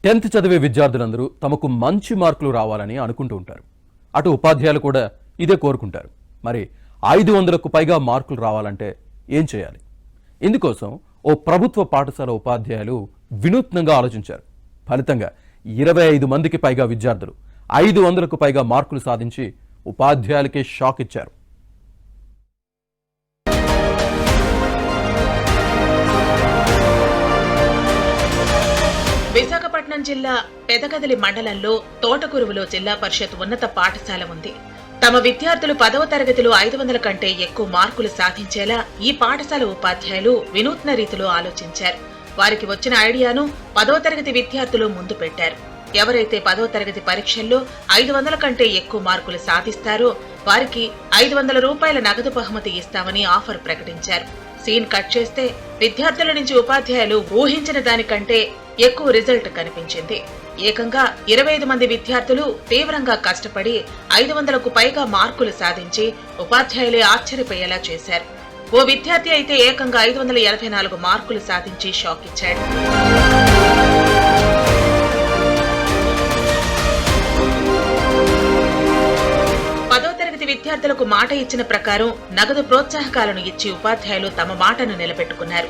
10th చదివే విద్యార్థులందరూ తమకు మంచి మార్కులు రావాలని అనుకుంటూ ఉంటారు. అటు ఉపాధ్యాయులు కూడా ఇదే కోరుకుంటారు. మరి 500కు పైగా మార్కులు రావాలంటే ఏం చేయాలి? ఇందుకోసం ఓ ప్రభుత్వ పాఠశాల ఉపాధ్యాయులు వినూత్నంగా ఆలోచించారు. ఫలితంగా 25 మందికి పైగా విద్యార్థులు 500కు పైగా మార్కులు సాధించి ఉపాధ్యాయులకే షాక్ ఇచ్చారు. విశాఖపట్నం జిల్లా పెదకదలి మండలంలో తోటకురువులో జిల్లా పరిషత్ ఉన్నత పాఠశాల ఉంది. తమ విద్యార్థులు 10వ తరగతిలో 500 కంటే ఎక్కువ మార్కులు సాధించేలా ఈ పాఠశాల ఉపాధ్యాయులు వినూత్న రీతిలో ఆలోచించారు. వారికి వచ్చిన ఐడియాను 10వ తరగతి విద్యార్థులు ముందు పెట్టారు. ఎవరైతే 10వ తరగతి పరీక్షల్లో 500 కంటే ఎక్కువ మార్కులు సాధిస్తారో వారికి 500 రూపాయల నగదు బహుమతి ఇస్తామని ఆఫర్ ప్రకటించారు. సీన్ కట్ చేస్తే విద్యార్థుల నుంచి ఉపాధ్యాయులు ఊహించిన దానికంటే ఎక్కువ రిజల్ట్ కనిపించింది. ఏకంగా 25 మంది విద్యార్థులు తీవ్రంగా కష్టపడి 500కు పైగా మార్కులు సాధించి ఉపాధ్యాయులే ఆశ్చర్యపోయేలా చేశారు. ఓ విద్యార్థి అయితే ఏకంగా 584 మార్కులు సాధించి షాక్ ఇచ్చాడు. విద్యార్థులకు మాట ఇచ్చిన ప్రకారం నగదు ప్రోత్సాహకాలను ఇచ్చి ఉపాధ్యాయులు తమ మాటను నిలబెట్టుకున్నారు.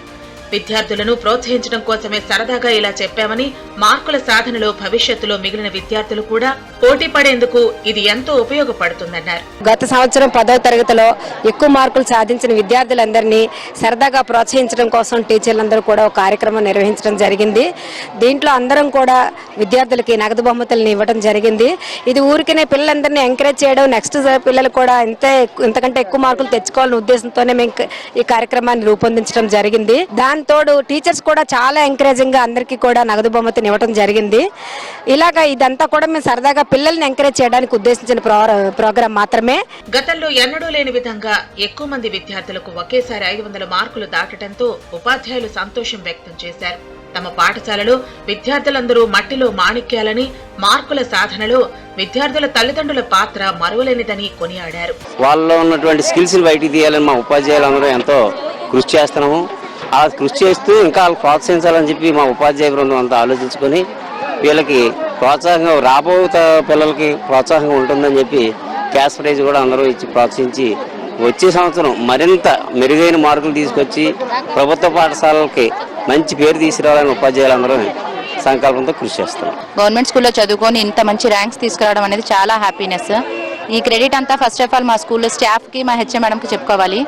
విద్యార్థులను ప్రోత్సహించడం కోసమే సరదాగా ఇలా చెప్పామని, మార్కుల సాధనలో భవిష్యత్తులో మిగిలిన విద్యార్థులు కూడా పోటీ పడేందుకు ఇది ఎంతో ఉపయోగపడుతుందన్నారు. గత సంవత్సరం 10వ తరగతిలో ఎక్కువ మార్కులు సాధించిన విద్యార్థులందరినీ సరదాగా ప్రోత్సహించడం కోసం టీచర్లందరూ కూడా ఒక కార్యక్రమం నిర్వహించడం జరిగింది. దీంట్లో అందరం కూడా విద్యార్థులకి నగదు బహుమతులను ఇవ్వడం జరిగింది. ఇది ఊరికనే పిల్లలందరినీ ఎంకరేజ్ చేయడం, నెక్స్ట్ పిల్లలు కూడా ఇంతకంటే ఎక్కువ మార్కులు తెచ్చుకోవాలనే ఉద్దేశంతోనే మేము ఈ కార్యక్రమాన్ని రూపొందించడం జరిగింది. తోడు టీచర్స్ కూడా చాలా ఎంకరేజింగ్ గా అందరికీ కూడా నగదు బహుమతిని ఇవ్వడం జరిగింది. ఇలాగా ఇదంతా కూడా మేము సరదాగా పిల్లల్ని ఎంకరేజ్ చేయడానికి ఉద్దేశించిన ప్రోగ్రాం మాత్రమే. గతంలో ఎన్నడూ లేని విధంగా ఎక్కువ మంది విద్యార్థులకు ఒకేసారి 500 మార్కులు దాటడంతో ఉపాధ్యాయులు సంతోషం వ్యక్తం చేశారు. తమ పాఠశాలలో విద్యార్థులందరూ మట్టిలో మాణిక్యాలని, మార్కుల సాధనలో విద్యార్థుల తల్లిదండ్రుల పాత్ర మరువలేనిదని కొనియాడారు. వాళ్ళలో ఉన్నటువంటి స్కిల్స్ బయటికి తీయాలని మా ఉపాధ్యాయులందరూ ఎంతో కృషి చేస్తున్నాము. ఆ కృషి చేస్తూ ఇంకా వాళ్ళు ప్రోత్సహించాలని చెప్పి మా ఉపాధ్యాయ బృందం అంతా ఆలోచించుకొని వీళ్ళకి ప్రోత్సాహంగా రాబో పిల్లలకి ప్రోత్సాహంగా ఉంటుందని చెప్పి క్యాష్ ప్రైజ్ కూడా అందరూ ఇచ్చి ప్రోత్సహించి వచ్చే సంవత్సరం మరింత మెరుగైన మార్కులు తీసుకొచ్చి ప్రభుత్వ పాఠశాలలకి మంచి పేరు తీసుకురావాలని ఉపాధ్యాయులందరూ సంకల్పంతో కృషి చేస్తాం. గవర్నమెంట్ స్కూల్లో చదువుకొని ఇంత మంచి ర్యాంక్స్ తీసుకురావడం అనేది చాలా హ్యాపీనెస్. ఈ క్రెడిట్ అంతా ఫస్ట్ ఆఫ్ ఆల్ మా స్కూల్లో స్టాఫ్కి, మా హెచ్ఎం మేడంకి చెప్పుకోవాలి.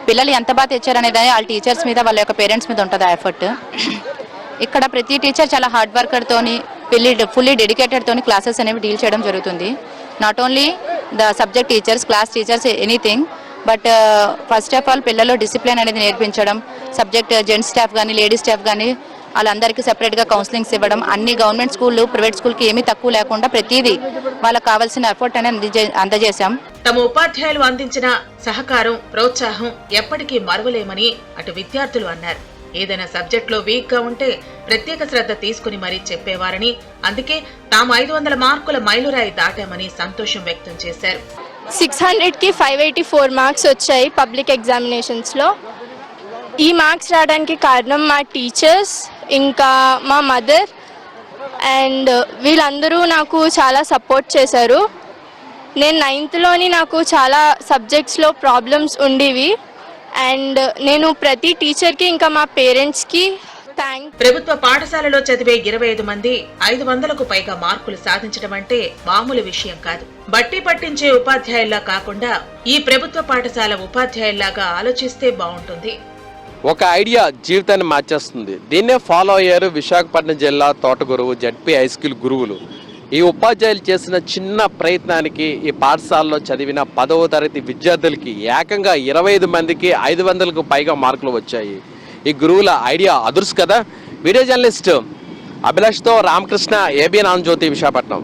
పిల్లలు ఎంత బాగా తెచ్చారనేది వాళ్ళ టీచర్స్ మీద, వాళ్ళ యొక్క పేరెంట్స్ మీద ఉంటుంది ఆ ఎఫర్ట్. ఇక్కడ ప్రతి టీచర్ చాలా హార్డ్ వర్కర్తోని, ఫుల్లీ డెడికేటెడ్తోని క్లాసెస్ అనేవి డీల్ చేయడం జరుగుతుంది. Not only the subject teachers, class teachers, anything, but first of all పిల్లలు డిసిప్లిన్ అనేది నేర్పించడం, సబ్జెక్ట్ జెంట్స్ స్టాఫ్ కానీ లేడీస్ స్టాఫ్ కానీ వాళ్ళందరికీ సెపరేట్గా కౌన్సిలింగ్స్ ఇవ్వడం, అన్ని గవర్నమెంట్ స్కూళ్ళు ప్రైవేట్ స్కూల్కి ఏమీ తక్కువ లేకుండా ప్రతిదీ వాళ్ళకి కావాల్సిన ఎఫర్ట్ అనేది అందజేశాం. తమ ఉపాధ్యాయులు అందించిన సహకారం, ప్రోత్సాహం ఎప్పటికీ మరువలేమని అటు విద్యార్థులు అన్నారు. ఏదైనా సబ్జెక్ట్ లో వీక్ గా ఉంటే ప్రత్యేక శ్రద్ధ తీసుకుని మరీ చెప్పేవారని, అందుకే తాము 500 మార్కుల మైలురాయి దాటామని సంతోషం వ్యక్తం చేశారు. 600కి 584 మార్క్స్ వచ్చాయి పబ్లిక్ ఎగ్జామినేషన్స్ లో. ఈ మార్క్స్ రావడానికి కారణం మా టీచర్స్, ఇంకా మా మదర్ అండ్ వీళ్ళందరూ నాకు చాలా సపోర్ట్ చేశారు. నేను 9th నాకు చాలా సబ్జెక్ట్స్లో ప్రాబ్లమ్స్ ఉండేవి అండ్ నేను ప్రతి టీచర్కి ఇంకా మా పేరెంట్స్కి ప్రభుత్వ పాఠశాలలో చదివే 25 మంది 500కు పైగా మార్కులు సాధించడం అంటే మామూలు విషయం కాదు. బట్టి పట్టించే ఉపాధ్యాయుల్లా కాకుండా ఈ ప్రభుత్వ పాఠశాల ఉపాధ్యాయుల్లాగా ఆలోచిస్తే బాగుంటుంది. ఒక ఐడియా జీవితాన్ని మార్చేస్తుంది. దీన్నే ఫాలో అయ్యారు విశాఖపట్నం జిల్లా తోటగురువు జడ్పీ హై స్కూల్ గురువులు. ఈ ఉపాధ్యాయులు చేసిన చిన్న ప్రయత్నానికి ఈ పాఠశాలలో చదివిన 10వ తరగతి విద్యార్థులకి ఏకంగా 25 మందికి 500కు పైగా మార్కులు వచ్చాయి. ఈ గురువుల ఐడియా అదుర్స్ కదా. వీడియో జర్నలిస్ట్ అభిలాష్తో రామకృష్ణ, ఏబిఎన్ ఆంధ్రజ్యోతి, విశాఖపట్నం.